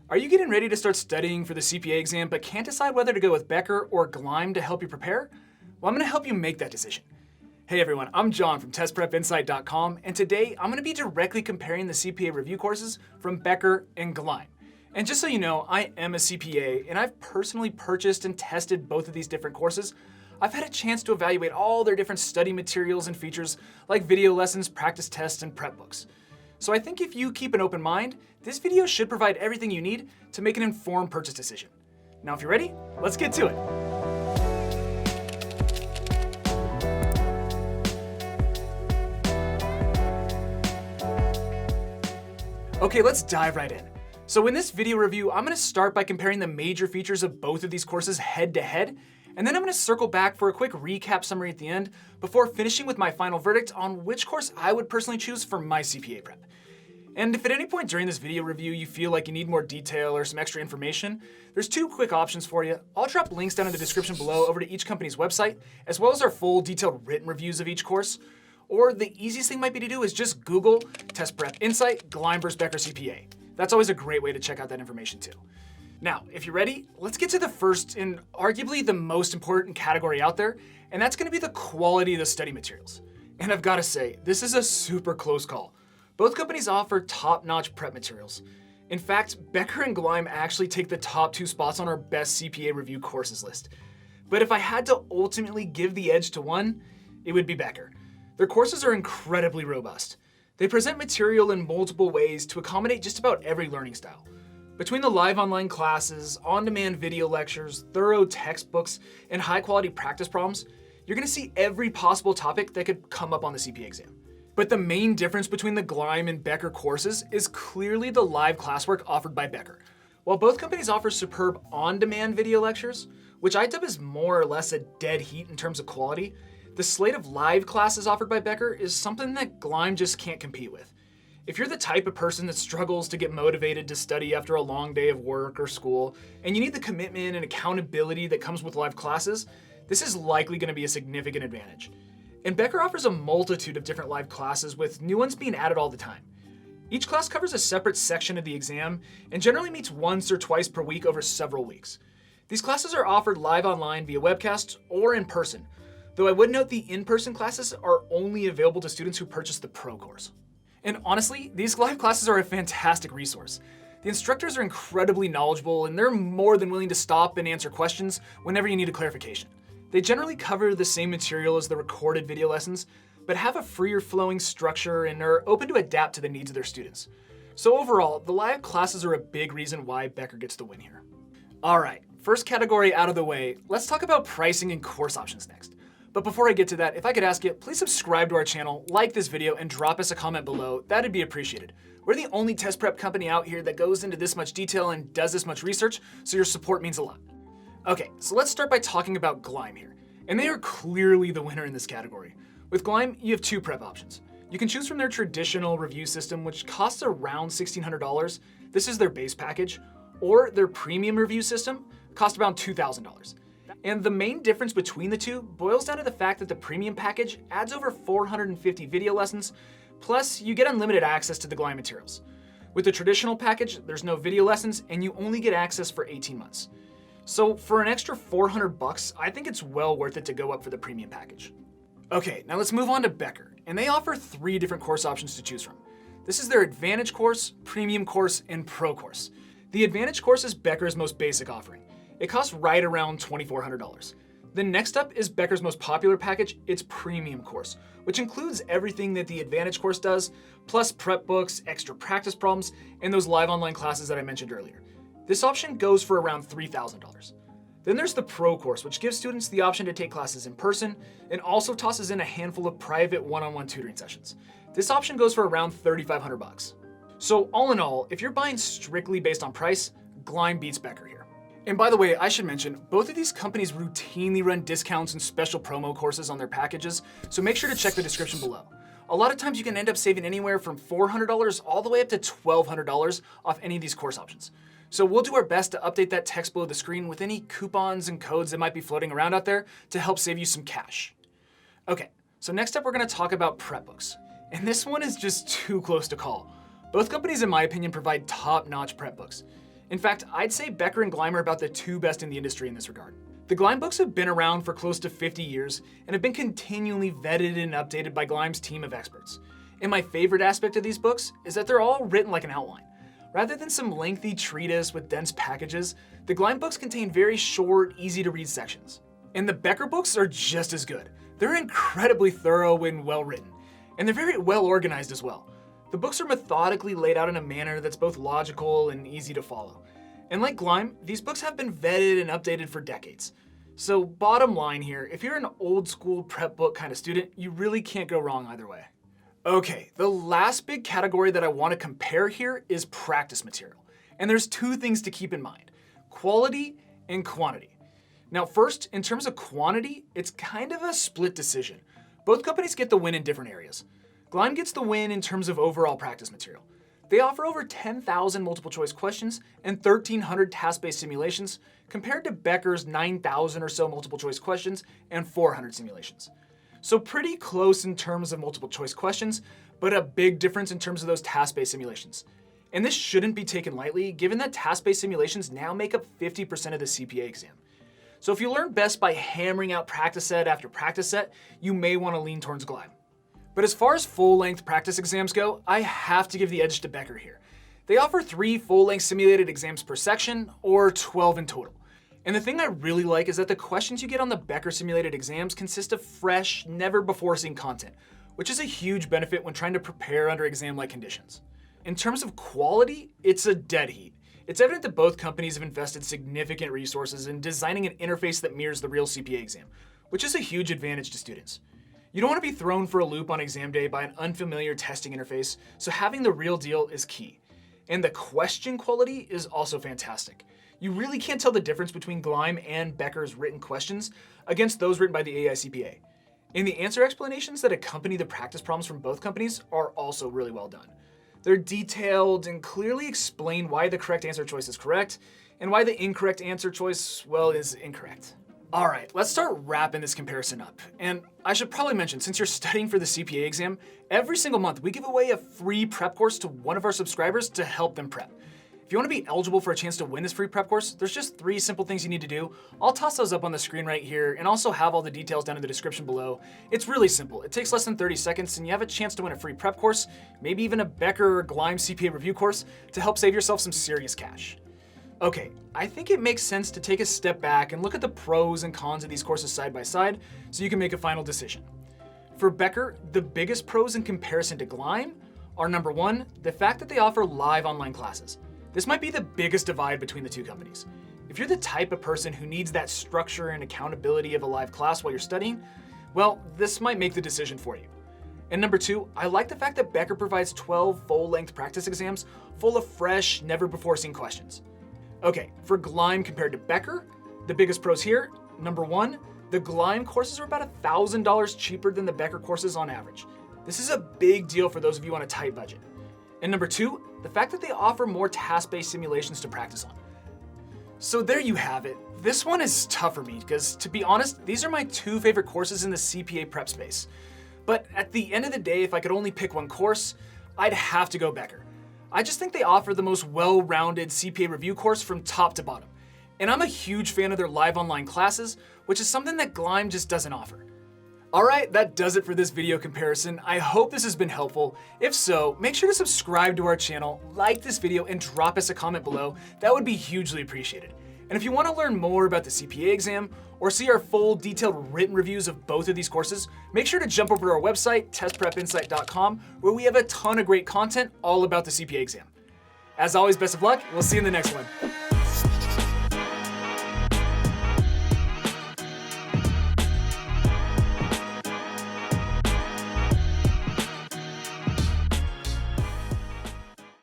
Are you getting ready to start studying for the CPA exam but can't decide whether to go with Becker or Gleim to help you prepare? Well, I'm going to help you make that decision. Hey everyone, I'm John from TestPrepInsight.com, and today I'm going to be directly comparing the CPA review courses from Becker and Gleim. And just so you know, I am a CPA and I've personally purchased and tested both of these different courses. I've had a chance to evaluate all their different study materials and features like video lessons, practice tests, and prep books. So I think if you keep an open mind, this video should provide everything you need to make an informed purchase decision. Now if you're ready, let's get to it. Okay, let's dive right in. So in this video review, I'm going to start by comparing the major features of both of these courses head to head, and then I'm going to circle back for a quick recap summary at the end before finishing with my final verdict on which course I would personally choose for my CPA prep. And if at any point during this video review you feel like you need more detail or some extra information, there's two quick options for you. I'll drop links down in the description below over to each company's website, as well as our full detailed written reviews of each course. Or the easiest thing might be to do is just Google Test Prep Insight Gleim vs. Becker CPA. That's always a great way to check out that information too. Now, if you're ready, let's get to the first and arguably the most important category out there, and that's gonna be the quality of the study materials. And I've gotta say, this is a super close call. Both companies offer top-notch prep materials. In fact, Becker and Gleim actually take the top 2 spots on our best CPA review courses list. But if I had to ultimately give the edge to one, it would be Becker. Their courses are incredibly robust. They present material in multiple ways to accommodate just about every learning style. Between the live online classes, on-demand video lectures, thorough textbooks, and high-quality practice problems, you're gonna see every possible topic that could come up on the CPA exam. But the main difference between the Gleim and Becker courses is clearly the live classwork offered by Becker. While both companies offer superb on-demand video lectures, which I dub as more or less a dead heat in terms of quality, the slate of live classes offered by Becker is something that Gleim just can't compete with. If you're the type of person that struggles to get motivated to study after a long day of work or school, and you need the commitment and accountability that comes with live classes, this is likely going to be a significant advantage. And Becker offers a multitude of different live classes with new ones being added all the time. Each class covers a separate section of the exam and generally meets once or twice per week over several weeks. These classes are offered live online via webcast or in person, though I would note the in-person classes are only available to students who purchase the Pro course. And honestly, these live classes are a fantastic resource. The instructors are incredibly knowledgeable and they're more than willing to stop and answer questions whenever you need a clarification. They generally cover the same material as the recorded video lessons, but have a freer flowing structure and are open to adapt to the needs of their students. So overall, the live classes are a big reason why Becker gets the win here. All right, first category out of the way, let's talk about pricing and course options next. But before I get to that, if I could ask you, please subscribe to our channel, like this video, and drop us a comment below. That'd be appreciated. We're the only test prep company out here that goes into this much detail and does this much research, so your support means a lot. Okay, so let's start by talking about Gleim here. And they are clearly the winner in this category. With Gleim, you have 2 prep options. You can choose from their traditional review system, which costs around $1,600. This is their base package. Or their premium review system costs around $2,000. And the main difference between the two boils down to the fact that the premium package adds over 450 video lessons, plus you get unlimited access to the Gleim materials. With the traditional package, there's no video lessons and you only get access for 18 months. So for an extra $400, I think it's well worth it to go up for the premium package. Okay, now let's move on to Becker, and they offer 3 different course options to choose from. This is their Advantage course, Premium course, and Pro course. The Advantage course is Becker's most basic offering. It costs right around $2,400. Then next up is Becker's most popular package, its Premium course, which includes everything that the Advantage course does, plus prep books, extra practice problems, and those live online classes that I mentioned earlier. This option goes for around $3,000. Then there's the Pro course, which gives students the option to take classes in person and also tosses in a handful of private one-on-one tutoring sessions. This option goes for around $3,500. So all in all, if you're buying strictly based on price, Gleim beats Becker here. And by the way, I should mention, both of these companies routinely run discounts and special promo courses on their packages, so make sure to check the description below. A lot of times you can end up saving anywhere from $400 all the way up to $1,200 off any of these course options. So we'll do our best to update that text below the screen with any coupons and codes that might be floating around out there to help save you some cash. Okay, so next up we're gonna talk about prep books. And this one is just too close to call. Both companies, in my opinion, provide top-notch prep books. In fact, I'd say Becker and Gleim are about the two best in the industry in this regard. The Gleim books have been around for close to 50 years and have been continually vetted and updated by Gleim's team of experts. And my favorite aspect of these books is that they're all written like an outline. Rather than some lengthy treatise with dense packages, the Gleim books contain very short, easy-to-read sections. And the Becker books are just as good. They're incredibly thorough and well-written, and they're very well-organized as well. The books are methodically laid out in a manner that's both logical and easy to follow. And like Gleim, these books have been vetted and updated for decades. So bottom line here, if you're an old school prep book kind of student, you really can't go wrong either way. Okay, the last big category that I want to compare here is practice material. And there's two things to keep in mind: quality and quantity. Now first, in terms of quantity, it's kind of a split decision. Both companies get the win in different areas. Gleim gets the win in terms of overall practice material. They offer over 10,000 multiple choice questions and 1,300 task-based simulations, compared to Becker's 9,000 or so multiple choice questions and 400 simulations. So pretty close in terms of multiple choice questions, but a big difference in terms of those task-based simulations. And this shouldn't be taken lightly, given that task-based simulations now make up 50% of the CPA exam. So if you learn best by hammering out practice set after practice set, you may want to lean towards Gleim. But as far as full-length practice exams go, I have to give the edge to Becker here. They offer 3 full-length simulated exams per section, or 12 in total. And the thing I really like is that the questions you get on the Becker simulated exams consist of fresh, never-before-seen content, which is a huge benefit when trying to prepare under exam-like conditions. In terms of quality, it's a dead heat. It's evident that both companies have invested significant resources in designing an interface that mirrors the real CPA exam, which is a huge advantage to students. You don't want to be thrown for a loop on exam day by an unfamiliar testing interface, so having the real deal is key. And the question quality is also fantastic. You really can't tell the difference between Gleim and Becker's written questions against those written by the AICPA. And the answer explanations that accompany the practice problems from both companies are also really well done. They're detailed and clearly explain why the correct answer choice is correct and why the incorrect answer choice, well, is incorrect. All right, let's start wrapping this comparison up. And I should probably mention, since you're studying for the CPA exam, every single month we give away a free prep course to one of our subscribers to help them prep. If you want to be eligible for a chance to win this free prep course, there's just 3 simple things you need to do. I'll toss those up on the screen right here and also have all the details down in the description below. It's really simple. It takes less than 30 seconds and you have a chance to win a free prep course, maybe even a Becker or Gleim CPA review course to help save yourself some serious cash. Okay, I think it makes sense to take a step back and look at the pros and cons of these courses side by side so you can make a final decision. For Becker, the biggest pros in comparison to Gleim are number 1, the fact that they offer live online classes. This might be the biggest divide between the two companies. If you're the type of person who needs that structure and accountability of a live class while you're studying, well, this might make the decision for you. And number 2, I like the fact that Becker provides 12 full-length practice exams full of fresh, never-before-seen questions. Okay, for Gleim compared to Becker, the biggest pros here, number 1, the Gleim courses are about $1,000 cheaper than the Becker courses on average. This is a big deal for those of you on a tight budget. And number 2, the fact that they offer more task-based simulations to practice on. So there you have it. This one is tough for me because, to be honest, these are my 2 favorite courses in the CPA prep space. But at the end of the day, if I could only pick one course, I'd have to go Becker. I just think they offer the most well-rounded CPA review course from top to bottom. And I'm a huge fan of their live online classes, which is something that Gleim just doesn't offer. Alright, that does it for this video comparison. I hope this has been helpful. If so, make sure to subscribe to our channel, like this video, and drop us a comment below. That would be hugely appreciated. And if you want to learn more about the CPA exam, or see our full detailed written reviews of both of these courses, make sure to jump over to our website, testprepinsight.com, where we have a ton of great content all about the CPA exam. As always, best of luck. We'll see you in the next one.